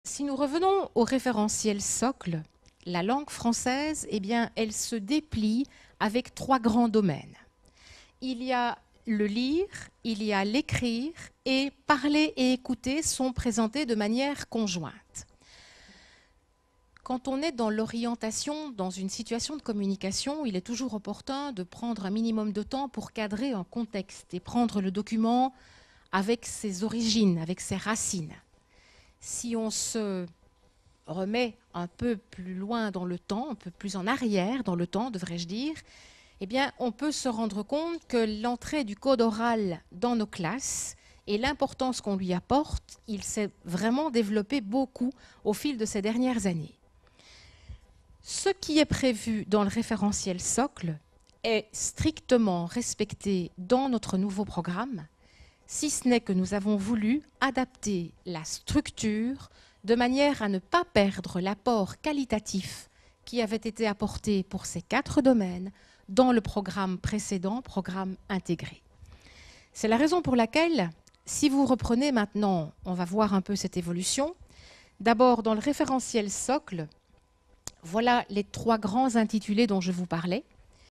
Si nous revenons au référentiel socle, la langue française, eh bien, elle se déplie avec trois grands domaines. Il y a le lire, il y a l'écrire et parler et écouter sont présentés de manière conjointe. Quand on est dans l'orientation, dans une situation de communication, il est toujours opportun de prendre un minimum de temps pour cadrer un contexte et prendre le document avec ses origines, avec ses racines. Si on se remet un peu plus loin dans le temps, un peu plus en arrière dans le temps, devrais-je dire, eh bien, on peut se rendre compte que l'entrée du code oral dans nos classes et l'importance qu'on lui apporte, il s'est vraiment développé beaucoup au fil de ces dernières années. Ce qui est prévu dans le référentiel socle est strictement respecté dans notre nouveau programme, si ce n'est que nous avons voulu adapter la structure de manière à ne pas perdre l'apport qualitatif qui avait été apporté pour ces 4 domaines dans le programme précédent, programme intégré. C'est la raison pour laquelle, si vous reprenez maintenant, on va voir un peu cette évolution. D'abord, dans le référentiel socle, voilà les 3 grands intitulés dont je vous parlais.